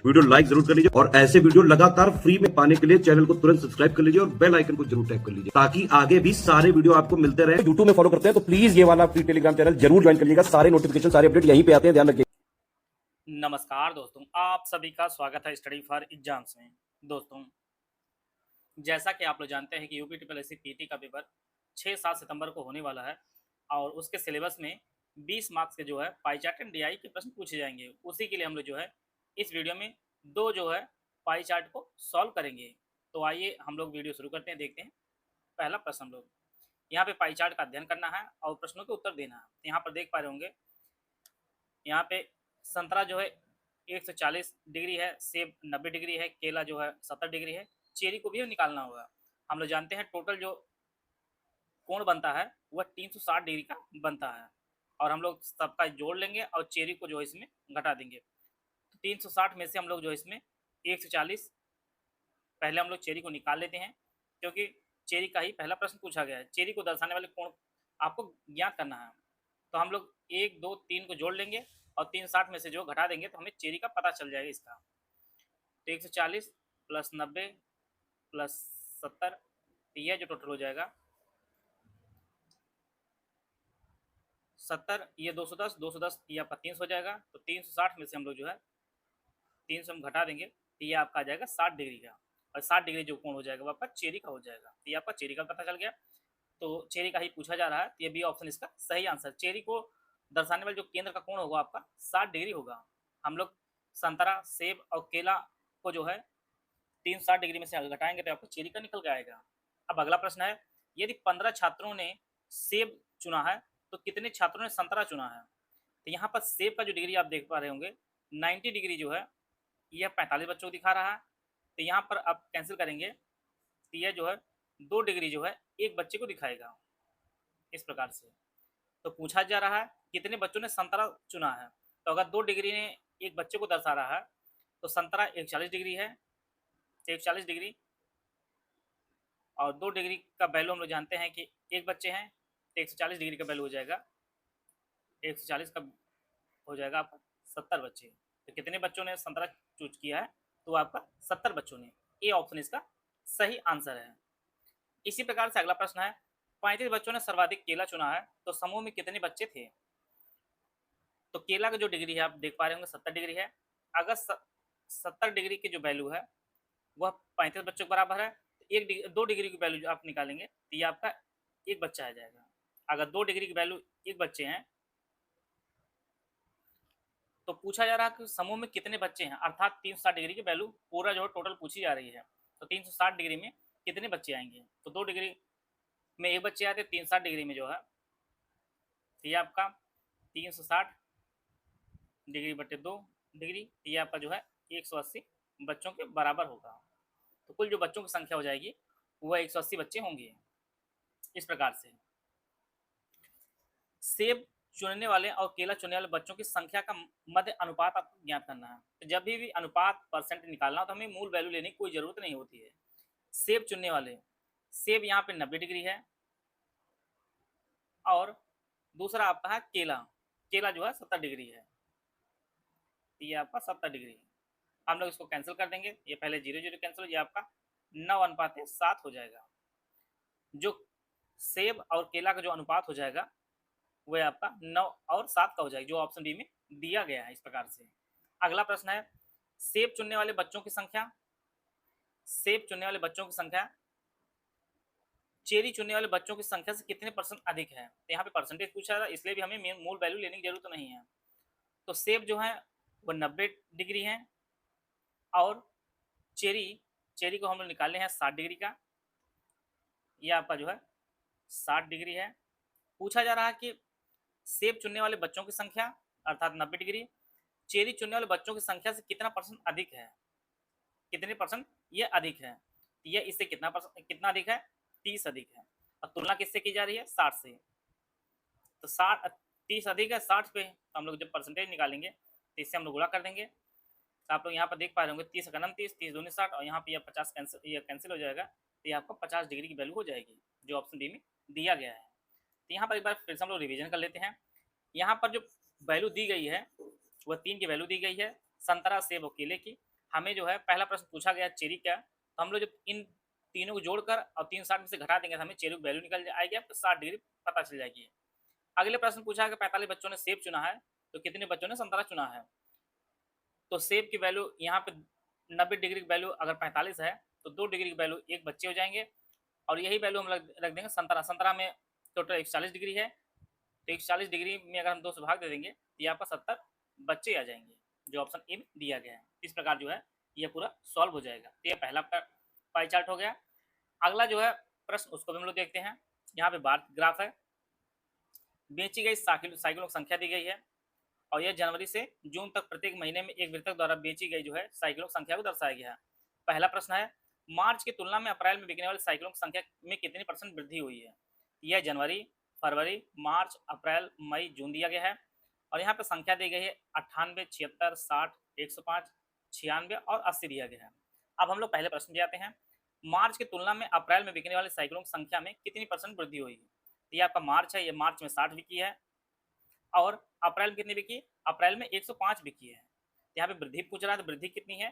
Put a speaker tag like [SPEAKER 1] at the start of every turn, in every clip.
[SPEAKER 1] Video like जरूर कर लीजिए और ऐसे वीडियो लगातार फ्री में पाने के लिए चैनल को तुरंत सब्सक्राइब कर लीजिए और बेल आइकन को जरूर टैप कर लीजिए ताकि आगे भी सारे वीडियो आपको मिलते रहे। यूट्यूब में फॉलो करते हैं तो प्लीज ये वाला फ्री टेलीग्राम चैनल जरूर ज्वाइन कर लीजिएगा। सारे नोटिफिकेशन सारे अपडेट यहीं पे आते हैं, ध्यान रखिए।
[SPEAKER 2] नमस्कार दोस्तों, आप सभी का स्वागत है स्टडी फॉर एग्जाम्स में। दोस्तों, जैसा कि आप लोग जानते हैं कि यूपी ट्रिपल एससी पीटी का पेपर 6-7 सितंबर को होने वाला है और उसके सिलेबस में 20 मार्क्स के जो है पाई चार्ट एंड डीआई के प्रश्न पूछे जाएंगे। उसी के लिए हम लोग जो है इस वीडियो में दो जो है पाई चार्ट को सॉल्व करेंगे। तो आइए हम लोग वीडियो शुरू करते हैं, देखते हैं। पहला प्रश्न हम लोग यहाँ पे पाई चार्ट का अध्ययन करना है और प्रश्नों के उत्तर देना है। यहाँ पर देख पा रहे होंगे, यहाँ पे संतरा जो है 140 डिग्री है, सेब 90 डिग्री है, केला जो है 70 डिग्री है, चेरी को भी निकालना होगा। हम लोग जानते हैं टोटल जो कोण बनता है वह 360 डिग्री का बनता है और हम लोग सबका जोड़ लेंगे और चेरी को जो है इसमें घटा देंगे। तो 360 में से हम लोग जो है इसमें 140 पहले हम लोग चेरी को निकाल लेते हैं, क्योंकि चेरी का ही पहला प्रश्न पूछा गया है। चेरी को दर्शाने वाले कोण आपको ज्ञात करना है। तो हम लोग 1, 2, 3 को जोड़ लेंगे और 360 में से जो घटा देंगे तो हमें चेरी का पता चल जाएगा इसका। तो 140 प्लस 90 प्लस 70, तो यह जो टोटल हो जाएगा 70, ये 210, 210 ये आपका 300 हो जाएगा। तो 360 में से हम लोग जो है 300 हम घटा देंगे तो ये आपका आ जाएगा 60 डिग्री का, और 60 डिग्री जो कोण हो जाएगा वो आपका चेरी का हो जाएगा। तो ये आपका चेरी का पता चल गया। तो चेरी का ही पूछा जा रहा है, तो ये बी ऑप्शन इसका सही आंसर। चेरी को दर्शाने वाले जो केंद्र का कोण होगा आपका 60 डिग्री होगा। हम लोग संतरा, सेब और केला को जो है 360 डिग्री में से घटाएंगे तो आपको चेरी का निकल के आएगा। अब अगला प्रश्न है, यदि 15 छात्रों ने सेब चुना है तो कितने छात्रों ने संतरा चुना है। तो यहाँ पर सेब का जो डिग्री आप देख पा रहे होंगे 90 डिग्री जो है यह 45 बच्चों को दिखा रहा है। तो यहाँ पर आप कैंसिल करेंगे तो यह जो है 2 डिग्री जो है एक बच्चे को दिखाएगा इस प्रकार से। तो पूछा जा रहा है कितने बच्चों ने संतरा चुना है। तो अगर 2 डिग्री ने एक बच्चे को दर्शा रहा है तो संतरा 140 डिग्री है, 140 डिग्री और 2 डिग्री का वैल्यू हम लोग जानते हैं कि एक बच्चे हैं, तो 140 डिग्री का वैल्यू हो जाएगा 140 का हो जाएगा आपका 70 बच्चे। तो कितने बच्चों ने संतरा चूज किया है, तो आपका 70 बच्चों ने। ए ऑप्शन इसका सही आंसर है। इसी प्रकार से अगला प्रश्न है, 35 बच्चों ने सर्वाधिक केला चुना है तो समूह में कितने बच्चे थे। तो केला का जो डिग्री है आप देख पा रहे होंगे 70 डिग्री है। अगर 70 डिग्री की जो वैल्यू है वह 35 बच्चों के बराबर है, तो 2 डिग्री की वैल्यू जो आप निकालेंगे तो ये आपका एक बच्चा आ जाएगा। अगर 2 डिग्री की वैल्यू एक बच्चे हैं तो पूछा जा रहा है कि समूह में कितने बच्चे हैं, अर्थात 360 डिग्री की वैल्यू पूरा जो है टोटल पूछी जा रही है। तो 360 डिग्री में कितने बच्चे आएंगे, तो 2 डिग्री में एक बच्चे आते, 360 डिग्री में जो है तो ये आपका 360 डिग्री बटे 2 डिग्री, ये आपका जो है 180 बच्चों के बराबर होगा। तो कुल जो बच्चों की संख्या हो जाएगी वह 180 बच्चे होंगे। इस प्रकार से सेब चुनने वाले और केला चुनने वाले बच्चों की संख्या का मध्य अनुपात आपको ज्ञात करना है। तो जब भी अनुपात परसेंट निकालना हो तो हमें मूल वैल्यू लेने की कोई जरूरत नहीं होती है। सेब चुनने वाले, सेब यहाँ पे 90 डिग्री है और दूसरा आपका है केला, केला जो है 70 डिग्री है, ये आपका 70 डिग्री है। हम लोग इसको कैंसिल कर देंगे, ये पहले 0 0 कैंसिल हो, ये आपका 9:7 हो जाएगा। जो सेब और केला का जो अनुपात हो जाएगा वह आपका 9 और 7 का हो जाएगा, जो ऑप्शन डी में दिया गया है। इस प्रकार से अगला प्रश्न है, सेब चुनने वाले बच्चों की संख्या, सेब चुनने वाले बच्चों की संख्या चेरी चुनने वाले बच्चों की संख्या से कितने परसेंट अधिक है। तो यहाँ पे परसेंटेज पूछा था, इसलिए भी हमें मूल वैल्यू लेने की जरूरत नहीं है। तो सेब जो है वह 90 डिग्री है और चेरी, चेरी को हम लोग निकाले हैं 60 डिग्री का, यह आपका जो है 60 डिग्री है। पूछा जा रहा है कि सेब चुनने वाले बच्चों की संख्या अर्थात 90 डिग्री, चेरी चुनने वाले बच्चों की संख्या से कितना परसेंट अधिक है, कितने परसेंट ये अधिक है। ये इससे कितना अधिक है, 30 अधिक है। और तुलना किससे की जा रही है, 60 से। तो 30 अधिक है 60 पे, तो हम लोग जब परसेंटेज निकालेंगे तो इससे हम लोग गुणा कर देंगे। तो आप लोग यहाँ पर देख पा रहे होंगे 30 का 30, 30 दूनी 60 और यहाँ पे यह 50 कैंसिल हो जाएगा, तो ये आपको 50 डिग्री की वैल्यू हो जाएगी, जो ऑप्शन डी में दिया गया है। तो यहाँ पर एक बार फिर से हम लोग रिवीजन कर लेते हैं। यहाँ पर जो वैल्यू दी गई है वह 3 की वैल्यू दी गई है, संतरा, सेब और केले की। हमें जो है पहला प्रश्न पूछा गया चेरी क्या, तो हम लोग जब इन तीनों को जोड़कर और 360 में से घटा देंगे तो हमें चेरी की वैल्यू निकल आएगी, आपको 60 डिग्री पता चल जाएगी। अगले प्रश्न पूछा है कि 45 बच्चों ने सेब चुना है, तो कितने बच्चों ने संतरा चुना है? तो सेब की वैल्यू यहाँ पे 90 डिग्री की वैल्यू अगर 45 है, तो 2 डिग्री की वैल्यू 1 बच्चे हो जाएँगे और यही वैल्यू हम रख देंगे संतरा। संतरा में टोटल 140 डिग्री है, तो 140 डिग्री में अगर हम 2 से भाग दे देंगे, तो ये आपका 70 बच्चे आ जाएँगे, जो ऑप्शन ए में दिया गया है। इस प्रकार जो है ये पूरा सॉल्व हो जाएगा। तो ये पहला आपका पाई चार्ट हो गया। अगला जो है प्रश्न उसको भी हम लोग देखते हैं। यहाँ पे बार ग्राफ है, बेची गई साइकिलों की संख्या दी गई है और यह जनवरी से जून तक प्रत्येक महीने में एक वितरक द्वारा बेची गई जो है साइकिलों की संख्या को दर्शाया गया है। पहला प्रश्न है, मार्च की तुलना में अप्रैल में बिकने वाली साइकिलों की संख्या में कितनी % वृद्धि हुई है? यह जनवरी, फरवरी, मार्च, अप्रैल, मई, जून दिया गया है और यहाँ पे संख्या दी गई है 98, 76, 60, 105, 96 और 80 दिया गया है। अब हम लोग पहले प्रश्न पे आते हैं। मार्च की तुलना में अप्रैल में बिकने वाली साइकिलों की संख्या में कितनी % वृद्धि हुई है? ये आपका मार्च है, ये मार्च में 60 बिकी है और अप्रैल में कितनी बिकी? अप्रैल में 105 बिकी है। यहाँ पे वृद्धि पूछ रहा है, तो वृद्धि कितनी है?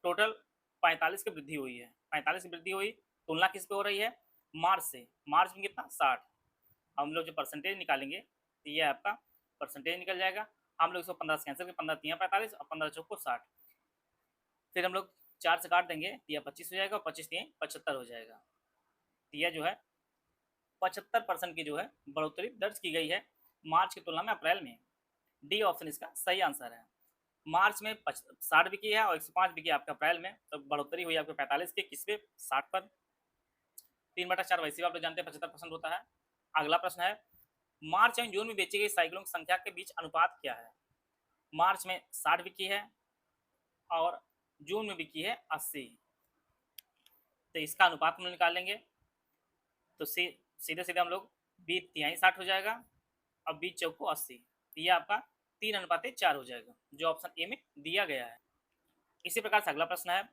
[SPEAKER 2] टोटल 45 की वृद्धि हुई है। 45 की वृद्धि हुई, तुलना किस पे हो रही है? मार्च से। मार्च में कितना? 60। हम लोग जो परसेंटेज निकालेंगे, तो ये आपका परसेंटेज निकल जाएगा। हम लोग इसको 15 से कैंसिल करें, 15 तियाँ 45 और 15 चौको 60। फिर हम लोग 4 से काट देंगे, तो यह 25 हो जाएगा और 25 तियाँ 75 हो जाएगा। तो यह जो है 75% की जो है बढ़ोतरी दर्ज की गई है मार्च की तुलना में अप्रैल में। डी ऑप्शन इसका सही आंसर है। मार्च में 60 बिकी है और 105 बिकी आपका अप्रैल में, तो बढ़ोतरी हुई आपके 45 के, किस पे? 60 पर। 3/4 वैसे भी आप लोग जानते हैं 75% होता है। अगला प्रश्न है, मार्च एवं जून में बेची गई साइकिलों की संख्या के बीच अनुपात क्या है? मार्च में 60 बिकी है और जून में बिकी है 80, तो इसका अनुपात हम लोग निकालेंगे। तो सीधे सीधे हम लोग 20 तिहाई 60 हो जाएगा और 20 चौको 80, तो ये आपका 3:4 हो जाएगा, जो ऑप्शन ए में दिया गया है। इसी प्रकार से अगला प्रश्न है,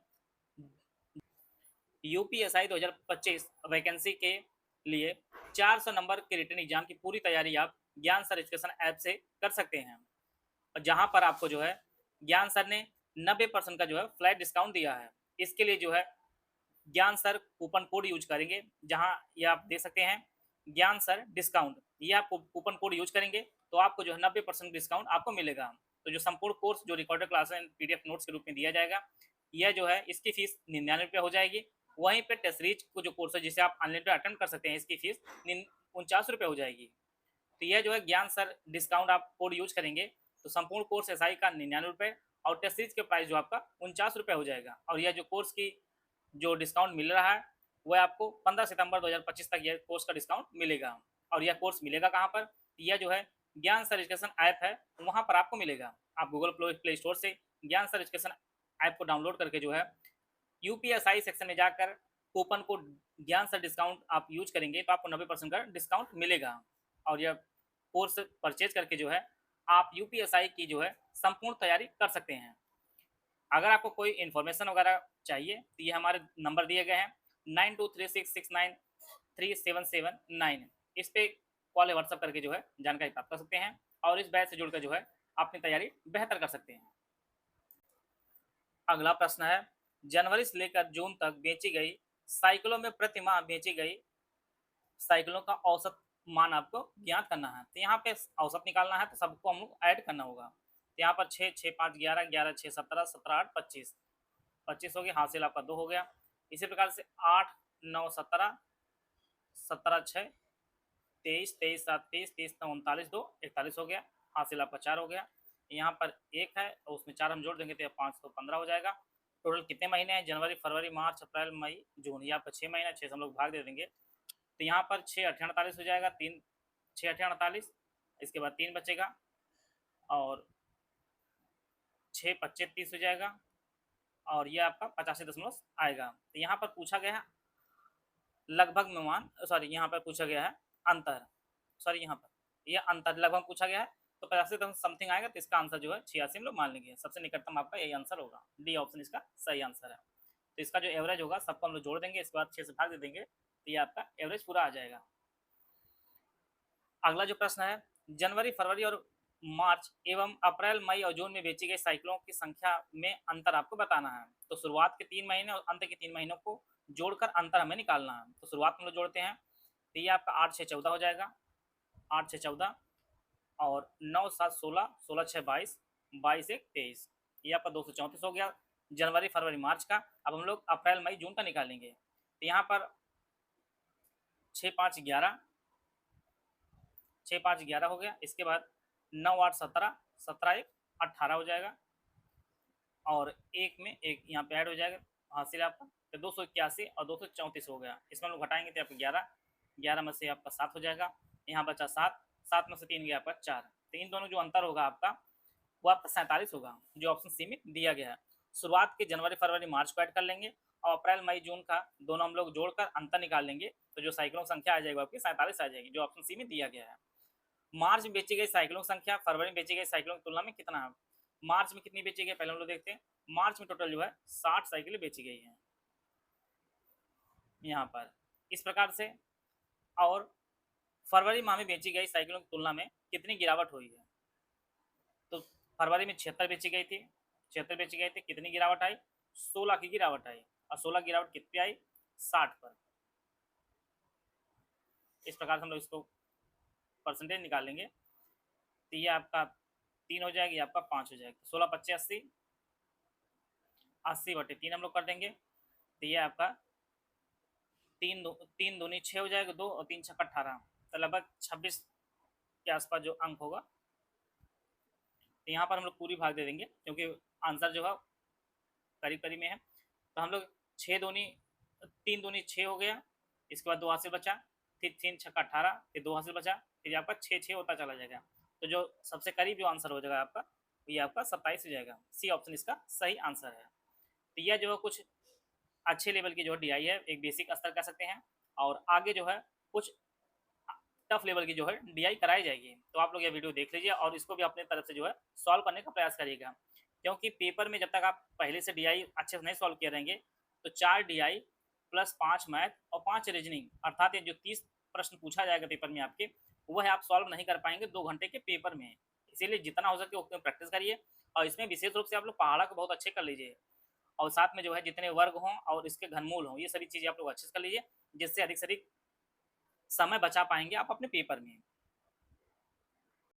[SPEAKER 2] यूपीएसआई 2025 वैकेंसी के लिए 400 नंबर के रिटन एग्जाम की पूरी तैयारी आप ज्ञान सर एजुकेशन ऐप से कर सकते हैं और जहां पर आपको जो है ज्ञान सर ने 90% का जो है फ्लैट डिस्काउंट दिया है। इसके लिए जो है ज्ञान सर कूपन कोड यूज करेंगे, जहां ये आप दे सकते हैं ज्ञान सर डिस्काउंट। ये आप कूपन कोड यूज करेंगे तो आपको जो है 90% डिस्काउंट आपको मिलेगा। तो जो संपूर्ण कोर्स जो रिकॉर्डेड क्लास है पीडीएफ नोट्स के रूप में दिया जाएगा, यह जो है इसकी फीस 99 रुपये हो जाएगी। वहीं पे टेस्ट सीरीज को जो कोर्स है जिसे आप अनलिमिटेड अटेंड कर सकते हैं, इसकी फीस 49 रुपये हो जाएगी। तो यह जो है ज्ञान सर डिस्काउंट आप कोड यूज करेंगे तो संपूर्ण कोर्स एसआई का 99 रुपये और टेस्ट सीरीज के प्राइस जो आपका 49 रुपये हो जाएगा। और यह जो कोर्स की जो डिस्काउंट मिल रहा है वह आपको 15 सितंबर 2025 तक यह कोर्स का डिस्काउंट मिलेगा। और यह कोर्स मिलेगा कहाँ पर? यह जो है ज्ञान सर एजुकेशन ऐप है, वहाँ पर आपको मिलेगा। आप गूगल प्ले स्टोर से ज्ञान सर एजुकेशन ऐप को डाउनलोड करके जो है यूपीएसआई सेक्शन में जाकर कूपन को ज्ञान सर डिस्काउंट आप यूज करेंगे तो आपको 90% का डिस्काउंट मिलेगा। और यह कोर्स परचेज करके जो है आप यूपीएसआई की जो है संपूर्ण तैयारी कर सकते हैं। अगर आपको कोई इन्फॉर्मेशन वगैरह चाहिए तो ये हमारे नंबर दिए गए हैं 9236693779, इस पे कॉल या व्हाट्सअप करके जो है जानकारी प्राप्त कर सकते हैं और इस बैच से जुड़कर जो है अपनी तैयारी बेहतर कर सकते हैं। अगला प्रश्न है, जनवरी से लेकर जून तक बेची गई साइकिलों में प्रति माह बेची गई साइकिलों का औसत मान आपको ज्ञात करना है। तो यहाँ पे औसत निकालना है तो सबको हम लोग ऐड करना होगा। तो यहाँ पर 6, 6, 5, 11, 11, 6, 17, 17, 8, 25, 25 हो गया, हासिल आपका 2 हो गया। इसी प्रकार से 8, 9, 17, 17, 6, 23, 23, 7, 23, 23, 9, 39, 2, 41 हो गया, हासिल आपका 4 हो गया। यहाँ पर 1 है और उसमें 4 हम जोड़ देंगे तो 5 तो 15 हो जाएगा। टोटल कितने महीने हैं? जनवरी, फरवरी, मार्च, अप्रैल, मई, जून, ये आपका 6 महीना, 6 से हम लोग भाग दे देंगे तो यहाँ पर 6, 8, 48 हो जाएगा, 3, 6, 8, 48, इसके बाद 3 बचेगा और 6, 25, 30 हो जाएगा और ये आपका 85 आएगा। तो यहाँ पर पूछा गया है लगभग मान, सॉरी यहाँ पर पूछा गया है अंतर, सॉरी यहाँ पर यह अंतर लगभग पूछा गया है तो 85 समथिंग आएगा, तो इसका आंसर जो है 86 हम लोग मान लेंगे। सबसे निकटतम आपका यही आंसर होगा, डी ऑप्शन इसका सही आंसर है। तो इसका जो एवरेज होगा सबको हम लोग जोड़ देंगे, इसके बाद 6 से भाग दे देंगे तो ये आपका एवरेज पूरा आ जाएगा। अगला जो प्रश्न है, जनवरी, फरवरी और मार्च एवं अप्रैल, मई और जून में बेची गई साइकिलों की संख्या में अंतर आपको बताना है। तो शुरुआत के 3 महीने और अंत के 3 महीनों को जोड़कर अंतर हमें निकालना है। तो शुरुआत में हम लोग जोड़ते हैं, तो ये आपका 8 6 14 हो जाएगा, 8 6 14 और 9 7 16, 16 6 22, 22 1 23, ये आपका 234 हो गया जनवरी, फरवरी, मार्च का। अब हम लोग अप्रैल, मई, जून का निकालेंगे। तो यहाँ पर 6 5 11, 6 5 11 हो गया। इसके बाद 9 8 17, 17 1 18 हो जाएगा और एक में एक यहाँ पे ऐड हो जाएगा हासिल आपका, तो 281 और 234 हो गया। इसमें हम लोग घटाएंगे तो आपका 11, 11 में से आपका 7 हो जाएगा, यहाँ बचा 7, 7 में से 3 गया आपका 4। तो इन दोनों जो अंतर होगा आपका वो आपका 47 होगा, जो ऑप्शन सी में दिया गया है। शुरुआत के जनवरी, फरवरी, मार्च को ऐड कर लेंगे और अप्रैल, मई, जून का दोनों हम लोग जोड़कर अंतर निकाल लेंगे, तो जो साइकिलों की संख्या आ जाएगी आपकी 47 आ जाएगी, जो ऑप्शन सी में दिया गया है। मार्च में बेची गई साइकिलों की संख्या फरवरी में बेची गई साइकिलों की तुलना में कितना है? मार्च में कितनी बेची गई पहले हम लोग देखते हैं। मार्च में टोटल जो है 60 साइकिलें बेची गई हैं यहाँ पर इस प्रकार से। और फरवरी माह में बेची गई साइकिलों की तुलना में कितनी गिरावट हुई है? तो फरवरी में 76 बेची गई थी, 76 बेची गई थी, कितनी गिरावट आई? 16 की गिरावट आई। और 16 गिरावट कितनी आई? 60 पर। इस प्रकार से हम लोग इसको परसेंटेज निकालेंगे, तो ये आपका 3 हो जाएगी, आपका 5 हो जाएगा। 16 25 80, 80 बटे 3 हम लोग कर देंगे, तो ये आपका 3 दूनी 6 हो जाएगा, 2 और 3 छक्का 18, तो लगभग 26 के आसपास जो अंक होगा। तो यहाँ पर हम लोग पूरी भाग दे देंगे क्योंकि आंसर जो है करीब करीब में है। तो हम लोग 6 दूनी 3 दूनी 6 हो गया, इसके बाद 2 हासिल बचा, फिर 3 छक्का 18, फिर 2 हासिल बचा, फिर आपका 6 6 होता चला जाएगा। तो जो सबसे करीब जो आंसर हो जाएगा आपका, ये आपका 27 हो जाएगा। सी ऑप्शन इसका सही आंसर है। तो यह जो है कुछ अच्छे लेवल की जो है डीआई है, एक बेसिक स्तर कह सकते हैं, और आगे जो है कुछ टफ लेवल की जो है डीआई कराई जाएगी। तो आप लोग ये वीडियो देख लीजिए और इसको भी अपने तरफ से जो है सॉल्व करने का प्रयास करिएगा, क्योंकि पेपर में जब तक आप पहले से डीआई अच्छे से नहीं सॉल्व किए रहेंगे तो 4 डीआई प्लस 5 मैथ और 5 रीजनिंग, अर्थात ये जो 30 प्रश्न पूछा जाएगा पेपर में आपके, वह आप सॉल्व नहीं कर पाएंगे 2 घंटे के पेपर में। इसीलिए जितना हो सके उतना प्रैक्टिस करिए, और इसमें विशेष रूप से आप लोग पहाड़ा को बहुत अच्छे कर लीजिए, और साथ में जो है जितने वर्ग हों और इसके घनमूल हों, ये सभी चीज़ें आप लोग अच्छे से कर लीजिए, जिससे अधिक से अधिक समय बचा पाएंगे आप अपने पेपर में।